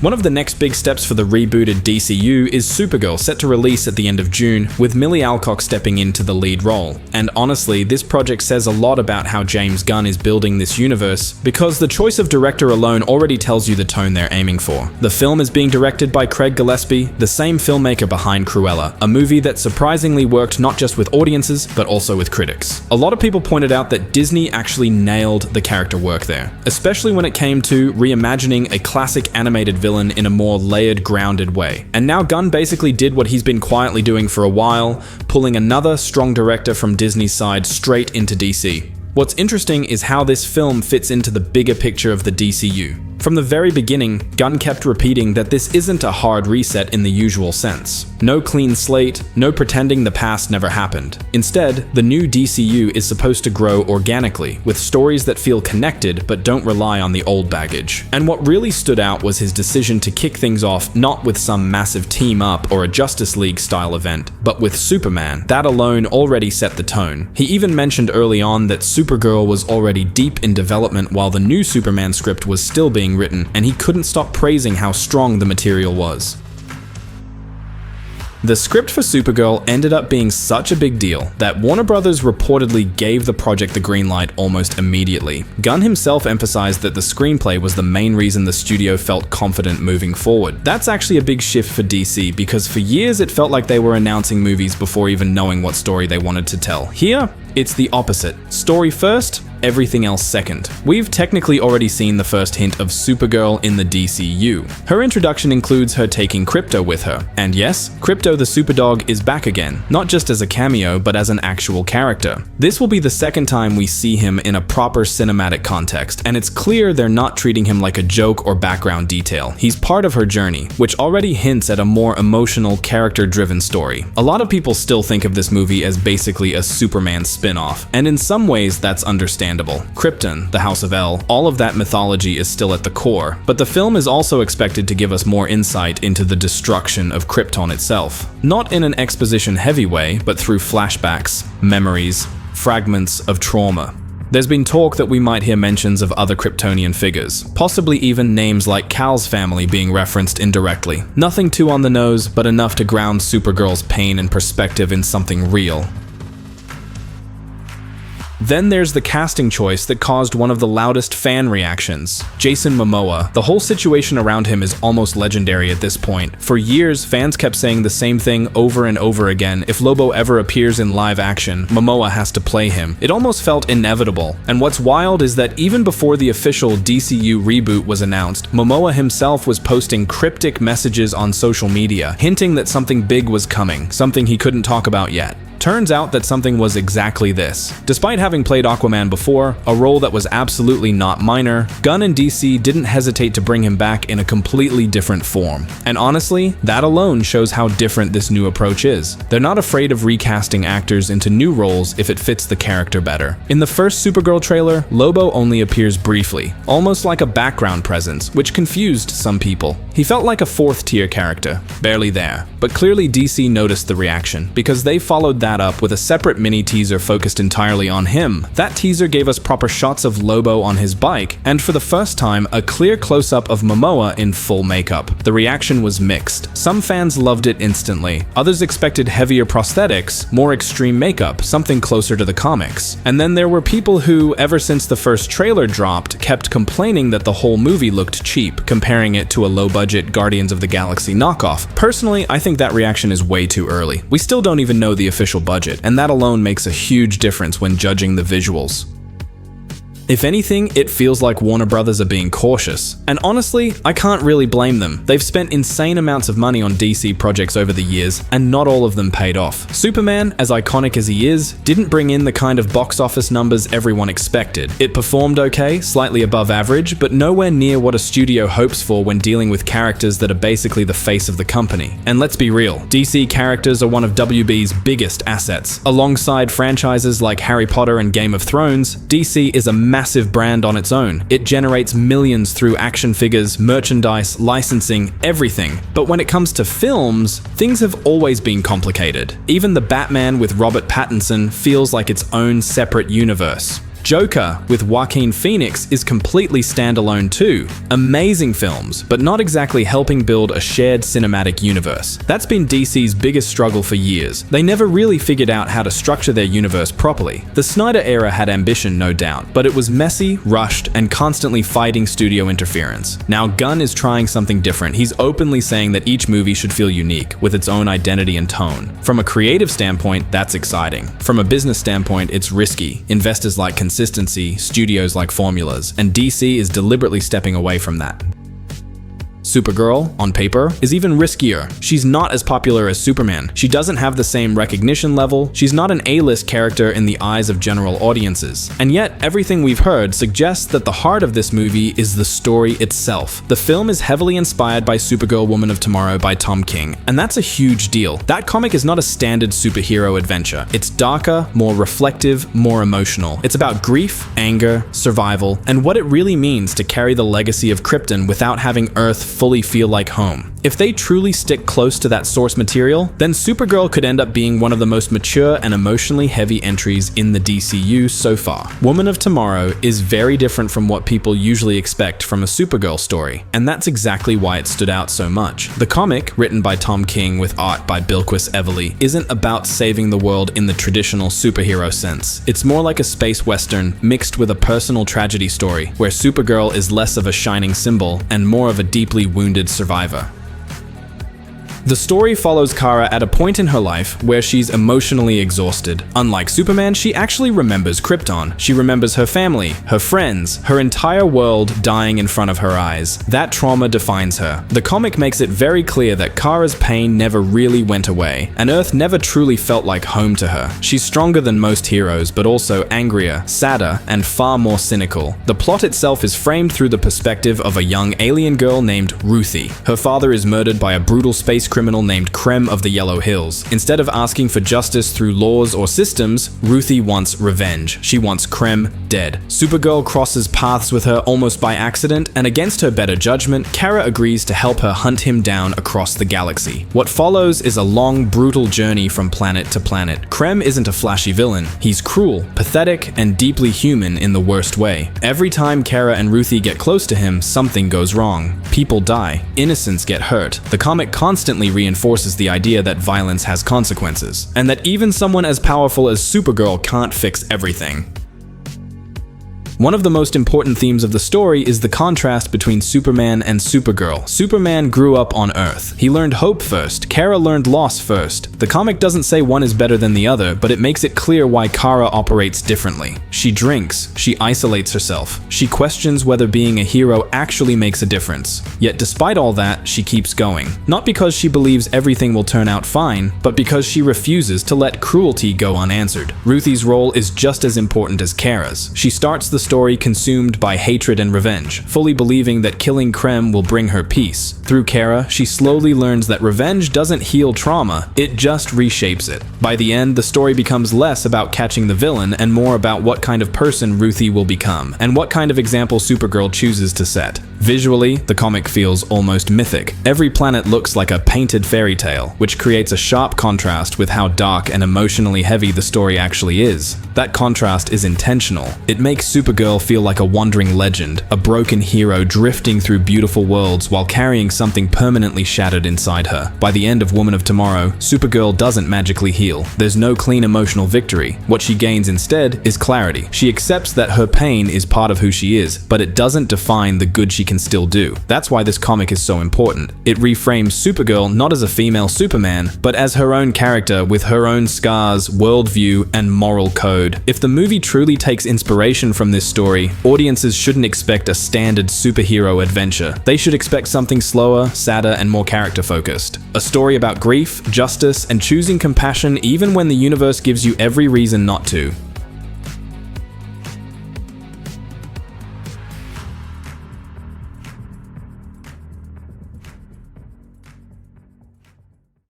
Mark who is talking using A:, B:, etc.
A: One of the next big steps for the rebooted DCU is Supergirl, set to release at the end of June, with Millie Alcock stepping into the lead role. And honestly, this project says a lot about how James Gunn is building this universe, because the choice of director alone already tells you the tone they're aiming for. The film is being directed by Craig Gillespie, the same filmmaker behind Cruella, a movie that surprisingly worked not just with audiences, but also with critics. A lot of people pointed out that Disney actually nailed the character work there, especially when it came to reimagining a classic animated villain in a more layered, grounded way. And now Gunn basically did what he's been quietly doing for a while, pulling another strong director from Disney's side straight into DC. What's interesting is how this film fits into the bigger picture of the DCU. From the very beginning, Gunn kept repeating that this isn't a hard reset in the usual sense. No clean slate, no pretending the past never happened. Instead, the new DCU is supposed to grow organically, with stories that feel connected but don't rely on the old baggage. And what really stood out was his decision to kick things off not with some massive team-up or a Justice League-style event, but with Superman. That alone already set the tone. He even mentioned early on that Supergirl was already deep in development while the new Superman script was still being written, and he couldn't stop praising how strong the material was. The script for Supergirl ended up being such a big deal that Warner Brothers reportedly gave the project the green light almost immediately. Gunn himself emphasized that the screenplay was the main reason the studio felt confident moving forward. That's actually a big shift for DC, because for years it felt like they were announcing movies before even knowing what story they wanted to tell. Here, it's the opposite. Story first, everything else second. We've technically already seen the first hint of Supergirl in the DCU. Her introduction includes her taking Krypto with her. And yes, Krypto the Superdog is back again, not just as a cameo, but as an actual character. This will be the second time we see him in a proper cinematic context, and it's clear they're not treating him like a joke or background detail. He's part of her journey, which already hints at a more emotional, character-driven story. A lot of people still think of this movie as basically a Superman spin-off, and in some ways that's understandable. Krypton, the House of El, all of that mythology is still at the core, but the film is also expected to give us more insight into the destruction of Krypton itself. Not in an exposition-heavy way, but through flashbacks, memories, fragments of trauma. There's been talk that we might hear mentions of other Kryptonian figures, possibly even names like Kal's family being referenced indirectly. Nothing too on the nose, but enough to ground Supergirl's pain and perspective in something real. Then there's the casting choice that caused one of the loudest fan reactions. Jason Momoa. The whole situation around him is almost legendary at this point. For years, fans kept saying the same thing over and over again. If Lobo ever appears in live action, Momoa has to play him. It almost felt inevitable. And what's wild is that even before the official DCU reboot was announced, Momoa himself was posting cryptic messages on social media, hinting that something big was coming, something he couldn't talk about yet. Turns out that something was exactly this. Despite having played Aquaman before, a role that was absolutely not minor, Gunn and DC didn't hesitate to bring him back in a completely different form. And honestly, that alone shows how different this new approach is. They're not afraid of recasting actors into new roles if it fits the character better. In the first Supergirl trailer, Lobo only appears briefly, almost like a background presence, which confused some people. He felt like a fourth-tier character, barely there. But clearly DC noticed the reaction, because they followed that up with a separate mini teaser focused entirely on him. That teaser gave us proper shots of Lobo on his bike, and for the first time, a clear close-up of Momoa in full makeup. The reaction was mixed. Some fans loved it instantly. Others expected heavier prosthetics, more extreme makeup, something closer to the comics. And then there were people who, ever since the first trailer dropped, kept complaining that the whole movie looked cheap, comparing it to a low-budget Guardians of the Galaxy knockoff. Personally, I think that reaction is way too early. We still don't even know the official budget, and that alone makes a huge difference when judging the visuals. If anything, it feels like Warner Brothers are being cautious. And honestly, I can't really blame them. They've spent insane amounts of money on DC projects over the years, and not all of them paid off. Superman, as iconic as he is, didn't bring in the kind of box office numbers everyone expected. It performed okay, slightly above average, but nowhere near what a studio hopes for when dealing with characters that are basically the face of the company. And let's be real, DC characters are one of WB's biggest assets. Alongside franchises like Harry Potter and Game of Thrones, DC is a massive brand on its own. It generates millions through action figures, merchandise, licensing, everything. But when it comes to films, things have always been complicated. Even the Batman with Robert Pattinson feels like its own separate universe. Joker with Joaquin Phoenix is completely standalone too. Amazing films, but not exactly helping build a shared cinematic universe. That's been DC's biggest struggle for years. They never really figured out how to structure their universe properly. The Snyder era had ambition, no doubt, but it was messy, rushed, and constantly fighting studio interference. Now Gunn is trying something different. He's openly saying that each movie should feel unique, with its own identity and tone. From a creative standpoint, that's exciting. From a business standpoint, it's risky. Investors like consistency, studios like formulas, and DC is deliberately stepping away from that. Supergirl, on paper, is even riskier. She's not as popular as Superman. She doesn't have the same recognition level. She's not an A-list character in the eyes of general audiences. And yet, everything we've heard suggests that the heart of this movie is the story itself. The film is heavily inspired by Supergirl Woman of Tomorrow by Tom King, and that's a huge deal. That comic is not a standard superhero adventure. It's darker, more reflective, more emotional. It's about grief, anger, survival, and what it really means to carry the legacy of Krypton without having Earth fully feel like home. If they truly stick close to that source material, then Supergirl could end up being one of the most mature and emotionally heavy entries in the DCU so far. Woman of Tomorrow is very different from what people usually expect from a Supergirl story, and that's exactly why it stood out so much. The comic, written by Tom King with art by Bilquis Evely, isn't about saving the world in the traditional superhero sense. It's more like a space western mixed with a personal tragedy story, where Supergirl is less of a shining symbol and more of a deeply wounded survivor. The story follows Kara at a point in her life where she's emotionally exhausted. Unlike Superman, she actually remembers Krypton. She remembers her family, her friends, her entire world dying in front of her eyes. That trauma defines her. The comic makes it very clear that Kara's pain never really went away, and Earth never truly felt like home to her. She's stronger than most heroes, but also angrier, sadder, and far more cynical. The plot itself is framed through the perspective of a young alien girl named Ruthie. Her father is murdered by a brutal space criminal named Krem of the Yellow Hills. Instead of asking for justice through laws or systems, Ruthie wants revenge. She wants Krem dead. Supergirl crosses paths with her almost by accident, and against her better judgment, Kara agrees to help her hunt him down across the galaxy. What follows is a long, brutal journey from planet to planet. Krem isn't a flashy villain. He's cruel, pathetic, and deeply human in the worst way. Every time Kara and Ruthie get close to him, something goes wrong. People die. Innocents get hurt. The comic constantly reinforces the idea that violence has consequences, and that even someone as powerful as Supergirl can't fix everything. One of the most important themes of the story is the contrast between Superman and Supergirl. Superman grew up on Earth. He learned hope first. Kara learned loss first. The comic doesn't say one is better than the other, but it makes it clear why Kara operates differently. She drinks. She isolates herself. She questions whether being a hero actually makes a difference. Yet despite all that, she keeps going. Not because she believes everything will turn out fine, but because she refuses to let cruelty go unanswered. Ruthie's role is just as important as Kara's. She starts the story consumed by hatred and revenge, fully believing that killing Krem will bring her peace. Through Kara, she slowly learns that revenge doesn't heal trauma, it just reshapes it. By the end, the story becomes less about catching the villain and more about what kind of person Ruthie will become, and what kind of example Supergirl chooses to set. Visually, the comic feels almost mythic. Every planet looks like a painted fairy tale, which creates a sharp contrast with how dark and emotionally heavy the story actually is. That contrast is intentional. It makes Supergirl feel like a wandering legend, a broken hero drifting through beautiful worlds while carrying something permanently shattered inside her. By the end of Woman of Tomorrow, Supergirl doesn't magically heal. There's no clean emotional victory. What she gains instead is clarity. She accepts that her pain is part of who she is, but it doesn't define the good she can still do. That's why this comic is so important. It reframes Supergirl not as a female Superman, but as her own character with her own scars, worldview, and moral code. If the movie truly takes inspiration from this story, audiences shouldn't expect a standard superhero adventure. They should expect something slower, sadder, and more character-focused. A story about grief, justice, and choosing compassion even when the universe gives you every reason not to.